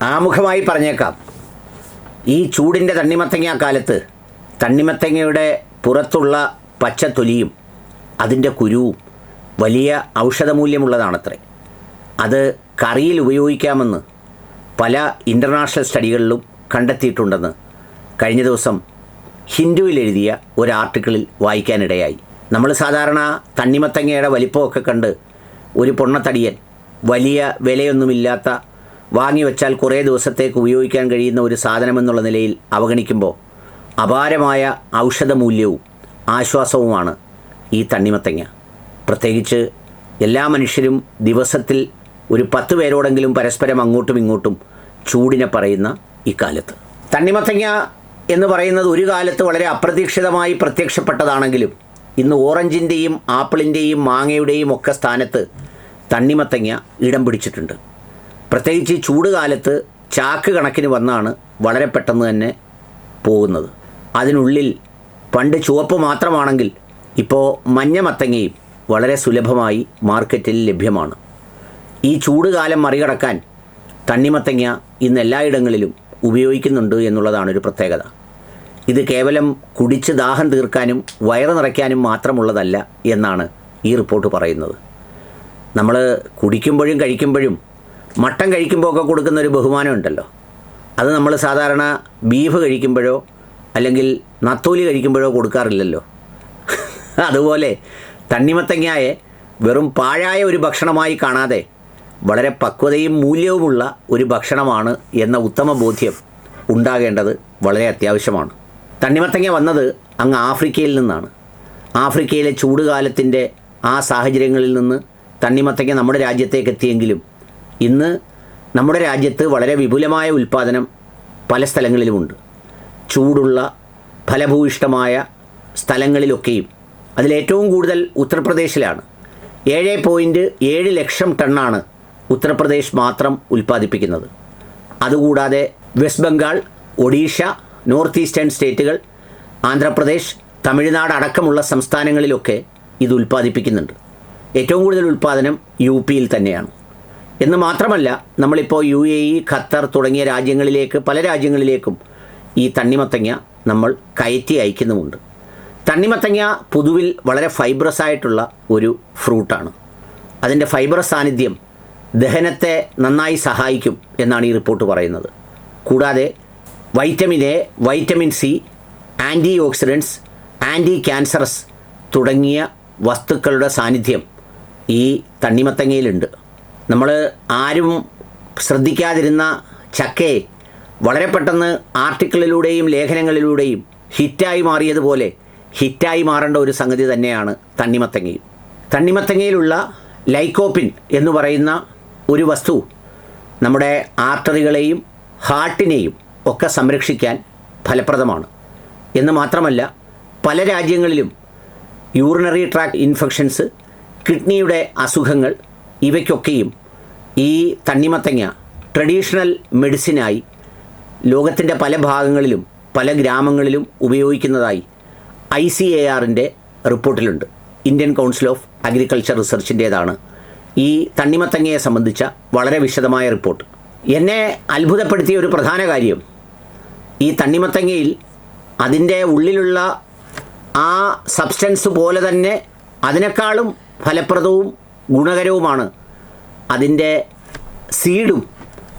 ആമുഖമായി പറഞ്ഞേക്കാം, ഈ ചൂടിൻ്റെ തണ്ണിമത്തങ്ങ കാലത്ത് തണ്ണിമത്തങ്ങയുടെ പുറത്തുള്ള പച്ചത്തൊലിയും അതിൻ്റെ കുരുവും വലിയ ഔഷധമൂല്യമുള്ളതാണത്രേ. അത് കറിയിൽ ഉപയോഗിക്കാമെന്ന് പല ഇൻ്റർനാഷണൽ സ്റ്റഡികളിലും കണ്ടെത്തിയിട്ടുണ്ടെന്ന് കഴിഞ്ഞ ദിവസം ഹിന്ദുവിൽ എഴുതിയ ഒരു ആർട്ടിക്കിളിൽ വായിക്കാനിടയായി. നമ്മൾ സാധാരണ തണ്ണിമത്തങ്ങയുടെ വലിപ്പമൊക്കെ കണ്ട് ഒരു പൊണ്ണത്തടിയൻ, വലിയ വിലയൊന്നുമില്ലാത്ത, വാങ്ങി വച്ചാൽ കുറേ ദിവസത്തേക്ക് ഉപയോഗിക്കാൻ കഴിയുന്ന ഒരു സാധനമെന്നുള്ള നിലയിൽ അവഗണിക്കുമ്പോൾ അപാരമായ ഔഷധമൂല്യവും ആശ്വാസവുമാണ് ഈ തണ്ണിമത്തങ്ങ. പ്രത്യേകിച്ച് എല്ലാ മനുഷ്യരും ദിവസത്തിൽ ഒരു 10 പേരോടെങ്കിലും പരസ്പരം അങ്ങോട്ടും ഇങ്ങോട്ടും ചൂടിനെ പറയുന്ന ഇക്കാലത്ത് തണ്ണിമത്തങ്ങ എന്ന് പറയുന്നത് ഒരു കാലത്ത് വളരെ അപ്രതീക്ഷിതമായി പ്രത്യക്ഷപ്പെട്ടതാണെങ്കിലും ഇന്ന് ഓറഞ്ചിൻ്റെയും ആപ്പിളിൻ്റെയും മാങ്ങയുടെയും ഒക്കെ സ്ഥാനത്ത് തണ്ണിമത്തങ്ങ ഇടം പിടിച്ചിട്ടുണ്ട്. പ്രത്യേകിച്ച് ഈ ചൂട് കാലത്ത് ചാക്ക് കണക്കിന് വന്നാണ് വളരെ പെട്ടെന്ന് തന്നെ പോകുന്നത്. അതിനുള്ളിൽ പണ്ട് ചുവപ്പ് മാത്രമാണെങ്കിൽ ഇപ്പോൾ മഞ്ഞ മത്തങ്ങയും വളരെ സുലഭമായി മാർക്കറ്റിൽ ലഭ്യമാണ്. ഈ ചൂട് കാലം മറികടക്കാൻ തണ്ണിമത്തങ്ങ ഇന്ന് എല്ലായിടങ്ങളിലും ഉപയോഗിക്കുന്നുണ്ട് എന്നുള്ളതാണൊരു പ്രത്യേകത. ഇത് കേവലം കുടിച്ച് ദാഹം തീർക്കാനും വയറ് നിറയ്ക്കാനും മാത്രമുള്ളതല്ല എന്നാണ് ഈ റിപ്പോർട്ട് പറയുന്നത്. നമ്മൾ കുടിക്കുമ്പോഴും കഴിക്കുമ്പോഴും മട്ടൻ കഴിക്കുമ്പോഴൊക്കെ കൊടുക്കുന്ന ഒരു ബഹുമാനം ഉണ്ടല്ലോ, അത് നമ്മൾ സാധാരണ ബീഫ് കഴിക്കുമ്പോഴോ അല്ലെങ്കിൽ നത്തോലി കഴിക്കുമ്പോഴോ കൊടുക്കാറില്ലല്ലോ. അതുപോലെ തണ്ണിമത്തങ്ങയെ വെറും പാഴായ ഒരു ഭക്ഷണമായി കാണാതെ വളരെ പക്വതയും മൂല്യവുമുള്ള ഒരു ഭക്ഷണമാണ് എന്ന ഉത്തമ ബോധ്യം ഉണ്ടാകേണ്ടത് വളരെ അത്യാവശ്യമാണ്. തണ്ണിമത്തങ്ങ വന്നത് അങ്ങ് ആഫ്രിക്കയിൽ നിന്നാണ്. ആഫ്രിക്കയിലെ ചൂടുകാലത്തിൻ്റെ ആ സാഹചര്യങ്ങളിൽ നിന്ന് തണ്ണിമത്തങ്ങ നമ്മുടെ രാജ്യത്തേക്ക് എത്തിയെങ്കിലും ഇന്ന് നമ്മുടെ രാജ്യത്ത് വളരെ വിപുലമായ ഉൽപ്പാദനം പല സ്ഥലങ്ങളിലുമുണ്ട്. ചൂടുള്ള ഫലഭൂയിഷ്ടമായ സ്ഥലങ്ങളിലൊക്കെയും, അതിലേറ്റവും കൂടുതൽ ഉത്തർപ്രദേശിലാണ്. 7.7 ലക്ഷം ടണ്ണാണ് ഉത്തർപ്രദേശ് മാത്രം ഉൽപ്പാദിപ്പിക്കുന്നത്. അതുകൂടാതെ west Bengal, Odisha, north eastern സ്റ്റേറ്റുകൾ, ആന്ധ്രാപ്രദേശ്, തമിഴ്നാട് അടക്കമുള്ള സംസ്ഥാനങ്ങളിലൊക്കെ ഇത് ഉൽപ്പാദിപ്പിക്കുന്നുണ്ട്. ഏറ്റവും കൂടുതൽ ഉൽപ്പാദനം UP-യിൽ തന്നെയാണ്. എന്ന് മാത്രമല്ല, നമ്മളിപ്പോൾ UAE, ഖത്തർ തുടങ്ങിയ രാജ്യങ്ങളിലേക്ക്, പല രാജ്യങ്ങളിലേക്കും ഈ തണ്ണിമത്തങ്ങ നമ്മൾ കയറ്റി അയക്കുന്നുമുണ്ട്. തണ്ണിമത്തങ്ങ പൊതുവിൽ വളരെ ഫൈബ്രസ് ആയിട്ടുള്ള ഒരു ഫ്രൂട്ടാണ്. അതിൻ്റെ ഫൈബ്രസ് സാന്നിധ്യം ദഹനത്തെ നന്നായി സഹായിക്കും എന്നാണ് ഈ റിപ്പോർട്ട് പറയുന്നത്. കൂടാതെ vitamin A, vitamin C, antioxidants, anti cancerous തുടങ്ങിയ വസ്തുക്കളുടെ സാന്നിധ്യം ഈ തണ്ണിമത്തങ്ങയിലുണ്ട്. നമ്മൾ ആരും ശ്രദ്ധിക്കാതിരുന്ന ചക്കയെ വളരെ പെട്ടെന്ന് ആർട്ടിക്കിളിലൂടെയും ലേഖനങ്ങളിലൂടെയും ഹിറ്റായി മാറിയതുപോലെ ഹിറ്റായി മാറേണ്ട ഒരു സംഗതി തന്നെയാണ് തണ്ണിമത്തങ്ങയും. തണ്ണിമത്തങ്ങയിലുള്ള ലൈക്കോപ്പിൻ എന്ന് പറയുന്ന ഒരു വസ്തു നമ്മുടെ ആർട്ടറികളെയും ഹാർട്ടിനെയും ഒക്കെ സംരക്ഷിക്കാൻ ഫലപ്രദമാണ്. എന്ന് മാത്രമല്ല, പല രാജ്യങ്ങളിലും യൂറിനറി ട്രാക്ട് ഇൻഫെക്ഷൻസ്, കിഡ്നിയുടെ അസുഖങ്ങൾ, ഇവയ്ക്കൊക്കെയും ഈ തണ്ണിമത്തങ്ങ ട്രഡീഷണൽ മെഡിസിനായി ലോകത്തിൻ്റെ പല ഭാഗങ്ങളിലും പല ഗ്രാമങ്ങളിലും ഉപയോഗിക്കുന്നതായി ICAR-ൻ്റെ റിപ്പോർട്ടിലുണ്ട്. ഇന്ത്യൻ കൗൺസിൽ ഓഫ് അഗ്രികൾച്ചർ റിസർച്ചിൻ്റേതാണ് ഈ തണ്ണിമത്തങ്ങയെ സംബന്ധിച്ച വളരെ വിശദമായ റിപ്പോർട്ട്. എന്നെ അത്ഭുതപ്പെടുത്തിയ ഒരു പ്രധാന കാര്യം, ഈ തണ്ണിമത്തങ്ങയിൽ അതിൻ്റെ ഉള്ളിലുള്ള ആ സബ്സ്റ്റൻസ് പോലെ തന്നെ അതിനേക്കാളും ഫലപ്രദവും ഗുണകരവുമാണ് അതിൻ്റെ സീഡും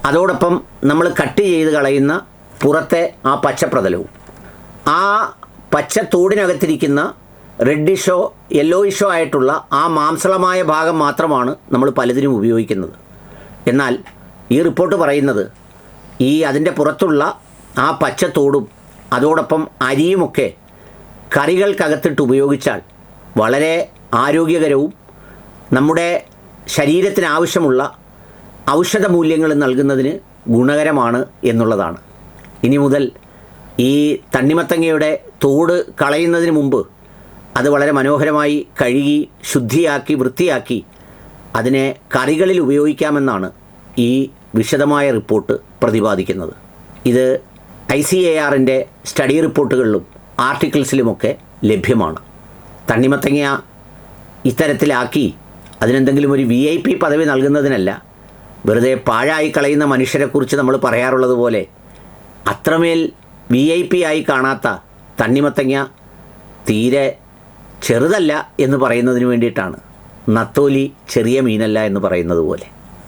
അതോടൊപ്പം നമ്മൾ കട്ട് ചെയ്ത് കളയുന്ന പുറത്തെ ആ പച്ചപ്രതലവും. ആ പച്ച തോടിനകത്തിരിക്കുന്ന റെഡിഷോ യെല്ലോയിഷോ ആയിട്ടുള്ള ആ മാംസളമായ ഭാഗം മാത്രമാണ് നമ്മൾ പലതിനും ഉപയോഗിക്കുന്നത്. എന്നാൽ ഈ റിപ്പോർട്ട് പറയുന്നത് ഈ അതിൻ്റെ പുറത്തുള്ള ആ പച്ചത്തോടും അതോടൊപ്പം അരിയുമൊക്കെ കറികൾക്കകത്തിട്ട് ഉപയോഗിച്ചാൽ വളരെ ആരോഗ്യകരവും നമ്മുടെ ശരീരത്തിന് ആവശ്യമുള്ള ഔഷധ മൂല്യങ്ങൾ നൽകുന്നതിന് ഗുണകരമാണ് എന്നുള്ളതാണ്. ഇനി മുതൽ ഈ തണ്ണിമത്തങ്ങയുടെ തോട് കളയുന്നതിന് മുമ്പ് അത് വളരെ മനോഹരമായി കഴുകി ശുദ്ധിയാക്കി വൃത്തിയാക്കി അതിനെ കറികളിൽ ഉപയോഗിക്കാമെന്നാണ് ഈ വിശദമായ റിപ്പോർട്ട് പ്രതിപാദിക്കുന്നത്. ഇത് ICAR-ൻ്റെ സ്റ്റഡി റിപ്പോർട്ടുകളിലും ആർട്ടിക്കിൾസിലുമൊക്കെ ലഭ്യമാണ്. തണ്ണിമത്തങ്ങ ഇത്തരത്തിലാക്കി അതിനെന്തെങ്കിലും ഒരു VIP പദവി നൽകുന്നതിനല്ല, വെറുതെ പാഴായി കളയുന്ന മനുഷ്യരെക്കുറിച്ച് നമ്മൾ പറയാറുള്ളത് പോലെ അത്രമേൽ VIP ആയി കാണാത്ത തണ്ണിമത്തങ്ങ തീരെ ചെറുതല്ല എന്ന് പറയുന്നതിന് വേണ്ടിയിട്ടാണ്. നത്തോലി ചെറിയ മീനല്ല എന്ന് പറയുന്നത് പോലെ.